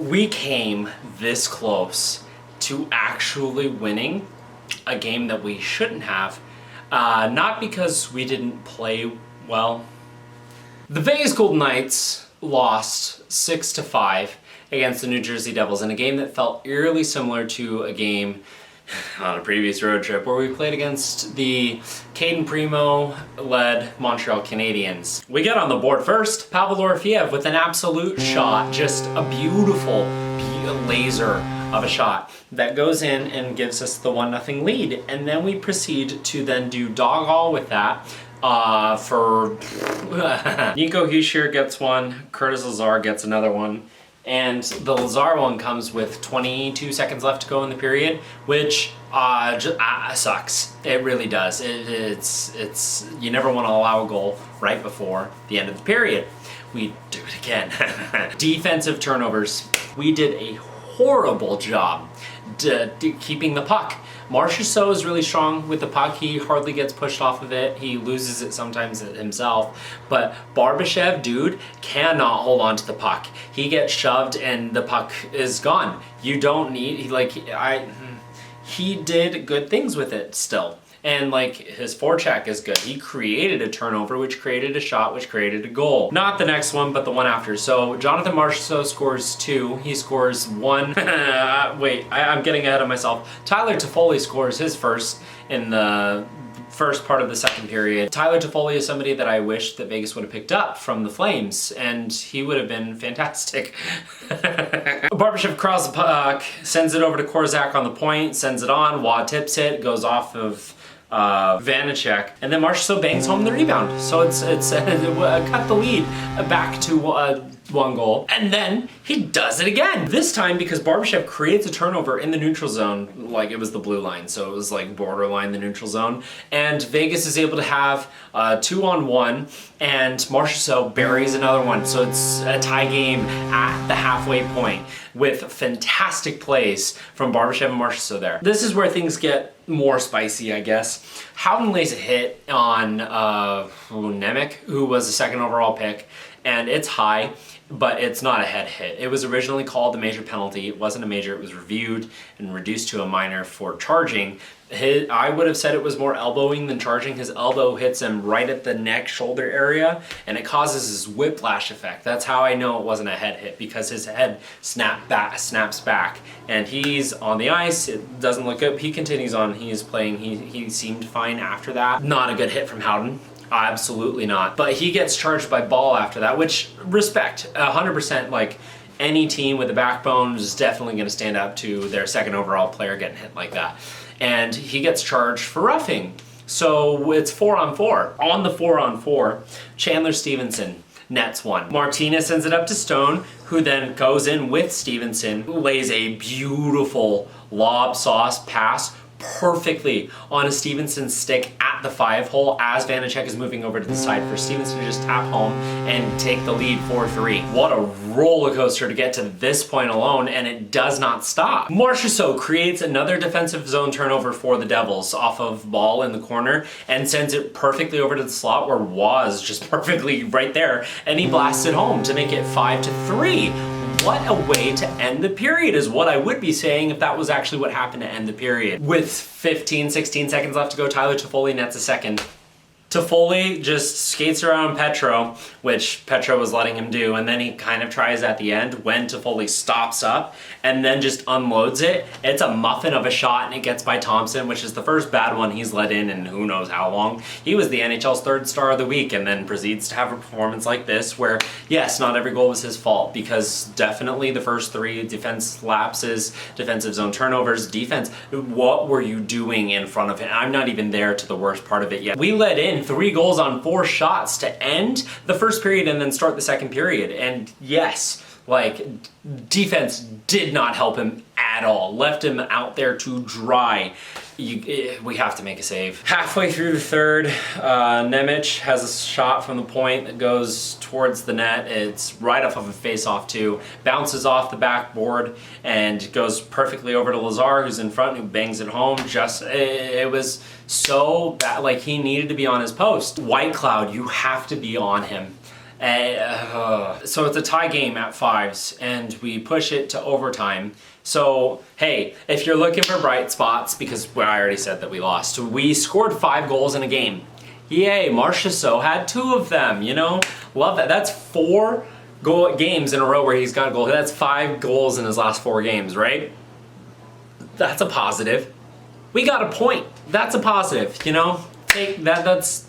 We came this close to actually winning a game that we shouldn't have. Not because we didn't play well. The Vegas Golden Knights lost 6-5 against the New Jersey Devils in a game that felt eerily similar to a game on a previous road trip where we played against the Caden Primo-led Montreal Canadiens. We get on the board first, Pavel Orfiev with an absolute shot, just a beautiful laser of a shot that goes in and gives us the 1-0 lead. And then we proceed to then do dog all with that. For Nico Hischier gets one, Curtis Lazar gets another one, and the Lazar one comes with 22 seconds left to go in the period, which sucks. It really does. It's you never want to allow a goal right before the end of the period. We do it again. Defensive turnovers. We did a horrible job keeping the puck. Marchessault is really strong with the puck. He hardly gets pushed off of it. He loses it sometimes himself. But Barbashev, dude, cannot hold on to the puck. He gets shoved and the puck is gone. You don't need, he did good things with it still. And like his forecheck is good. He created a turnover, which created a shot, which created a goal. Not the next one, but the one after. So Jonathan Marchessault scores 2. He scores 1. Wait, I'm getting ahead of myself. Tyler Toffoli scores his first in the first part of the second period. Tyler Toffoli is somebody that I wish that Vegas would have picked up from the Flames, and he would have been fantastic. Barbashev crawls the puck, sends it over to Korzak on the point, sends it on, Waugh tips it, goes off of Vanacek, and then Marchessault bangs home the rebound. So it's cut the lead back to 1 goal, and then he does it again. This time because Barbashev creates a turnover in the neutral zone, like it was the blue line, so it was like borderline the neutral zone, and Vegas is able to have 2-on-1, and Marchessault buries another one, so it's a tie game at the halfway point with fantastic plays from Barbashev and Marchessault there. This is where things get more spicy, I guess. Howden lays a hit on Nemec, who was a 2nd overall pick, and it's high, but it's not a head hit. It was originally called a major penalty. It wasn't a major. It was reviewed and reduced to a minor for charging. I would have said it was more elbowing than charging. His elbow hits him right at the neck, shoulder area, and it causes this whiplash effect. That's how I know it wasn't a head hit, because his head snaps back, and he's on the ice. It doesn't look good. He continues on. He's playing. He seemed fine after that. Not a good hit from Howden. Absolutely not. But he gets charged by Ball after that, which, respect, 100%, like, any team with a backbone is definitely going to stand up to their 2nd overall player getting hit like that. And he gets charged for roughing. So it's 4-on-4. On the 4-on-4, Chandler Stevenson nets one. Martinez sends it up to Stone, who then goes in with Stevenson, who lays a beautiful lob sauce pass perfectly on a Stevenson stick at the 5-hole as Vanacek is moving over to the side for Stevenson to just tap home and take the lead 4-3. What a roller coaster to get to this point alone, and it does not stop. Marchessault creates another defensive zone turnover for the Devils off of Ball in the corner and sends it perfectly over to the slot where Waugh is just perfectly right there, and he blasts it home to make it 5-3. What a way to end the period is what I would be saying if that was actually what happened to end the period. With 15, 16 seconds left to go, Tyler Toffoli nets a second. Toffoli just skates around Petro, which Petro was letting him do, and then he kind of tries at the end when Toffoli stops up and then just unloads it. It's a muffin of a shot, and it gets by Thompson, which is the first bad one he's let in who knows how long. He was the NHL's 3rd star of the week, and then proceeds to have a performance like this where, yes, not every goal was his fault, because definitely the first 3 defense lapses, defensive zone turnovers, defense, what were you doing in front of him? I'm not even there to the worst part of it yet. We let in 3 goals on 4 shots to end the first period and then start the second period. And yes, like, defense did not help him at all. Left him out there to dry. We have to make a save. Halfway through the third, Nemec has a shot from the point that goes towards the net. It's right off of a face-off too. Bounces off the backboard and goes perfectly over to Lazar, who's in front, who bangs it home. It was so bad. Like, he needed to be on his post. White Cloud, you have to be on him. So it's a tie game at 5s, and we push it to overtime. So, hey, if you're looking for bright spots, because I already said that we lost, we scored 5 goals in a game. Yay, Marchessault had 2 of them, you know? Love that. That's 4 games in a row where he's got a goal. That's 5 goals in his last 4 games, right? That's a positive. We got a point. That's a positive, you know? That's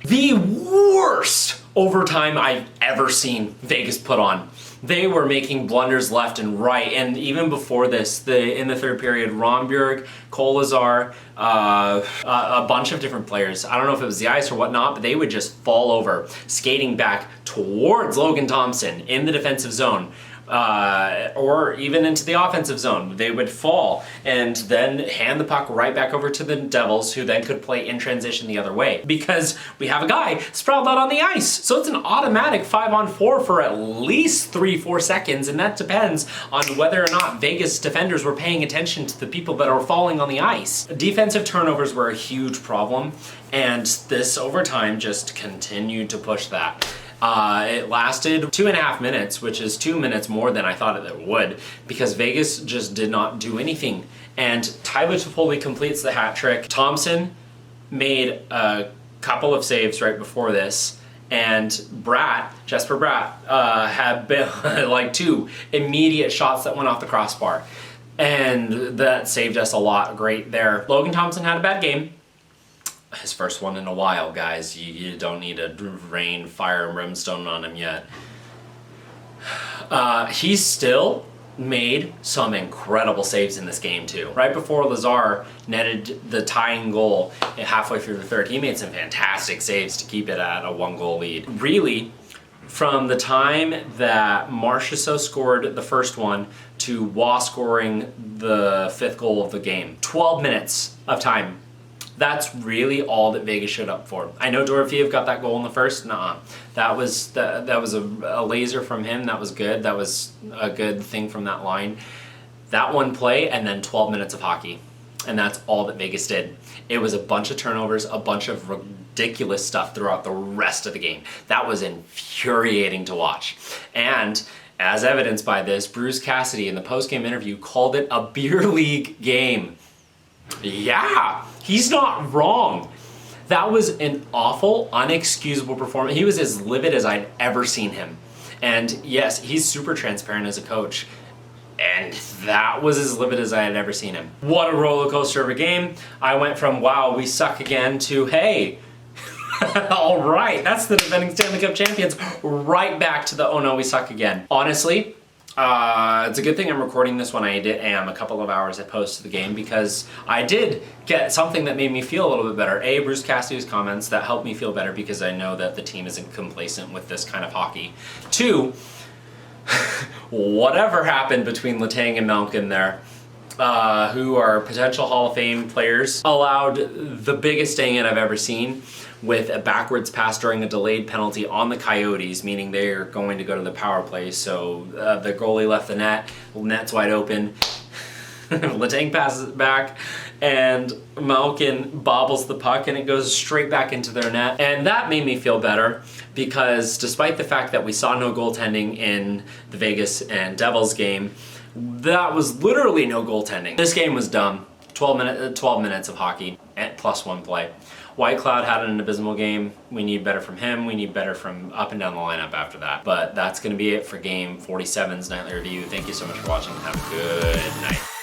the worst overtime I've ever seen Vegas put on. They were making blunders left and right, and even before this, in the third period, Romberg, Kolazar, a bunch of different players, I don't know if it was the ice or whatnot, but they would just fall over, skating back towards Logan Thompson in the defensive zone. Or even into the offensive zone. They would fall and then hand the puck right back over to the Devils, who then could play in transition the other way. Because we have a guy sprawled out on the ice. So it's an automatic 5-on-4 for at least 3-4 seconds, and that depends on whether or not Vegas defenders were paying attention to the people that are falling on the ice. Defensive turnovers were a huge problem, and this overtime just continued to push that. It lasted 2.5 minutes, which is 2 minutes more than I thought it would, because Vegas just did not do anything. And Tyler Toffoli completes the hat trick. Thompson made a couple of saves right before this, and Jesper Bratt, had been, like 2 immediate shots that went off the crossbar. And that saved us a lot. Great there. Logan Thompson had a bad game. His first one in a while, guys. You don't need to rain fire and brimstone on him yet. He still made some incredible saves in this game too. Right before Lazar netted the tying goal halfway through the third, he made some fantastic saves to keep it at a 1-goal lead. Really, from the time that Marchessault scored the first one to Waugh scoring the 5th goal of the game, 12 minutes of time. That's really all that Vegas showed up for. I know Dorofeev got that goal in the first. Nuh-uh. That was a laser from him. That was good. That was a good thing from that line. That one play and then 12 minutes of hockey. And that's all that Vegas did. It was a bunch of turnovers, a bunch of ridiculous stuff throughout the rest of the game. That was infuriating to watch. And as evidenced by this, Bruce Cassidy in the post-game interview called it a beer league game. Yeah, he's not wrong. That was an awful, unexcusable performance. He was as livid as I'd ever seen him. And yes, he's super transparent as a coach. And that was as livid as I had ever seen him. What a roller coaster of a game. I went from, wow, we suck again, to, hey, all right, that's the defending Stanley Cup champions, right back to the, oh no, we suck again. Honestly, it's a good thing I'm recording this when I am a couple of hours post the game, because I did get something that made me feel a little bit better. A, Bruce Cassidy's comments that helped me feel better because I know that the team isn't complacent with this kind of hockey. 2, whatever happened between Letang and Malkin there, who are potential Hall of Fame players, allowed the biggest dang-in I've ever seen with a backwards pass during a delayed penalty on the Coyotes, meaning they're going to go to the power play. So the goalie left the net's wide open. Letang passes it back, and Malkin bobbles the puck, and it goes straight back into their net. And that made me feel better, because despite the fact that we saw no goaltending in the Vegas and Devils game, that was literally no goaltending. This game was dumb. 12 minutes of hockey at +1 play. White Cloud had an abysmal game. We need better from him. We need better from up and down the lineup after that. But that's going to be it for Game 47's Nightly Review. Thank you so much for watching. Have a good night.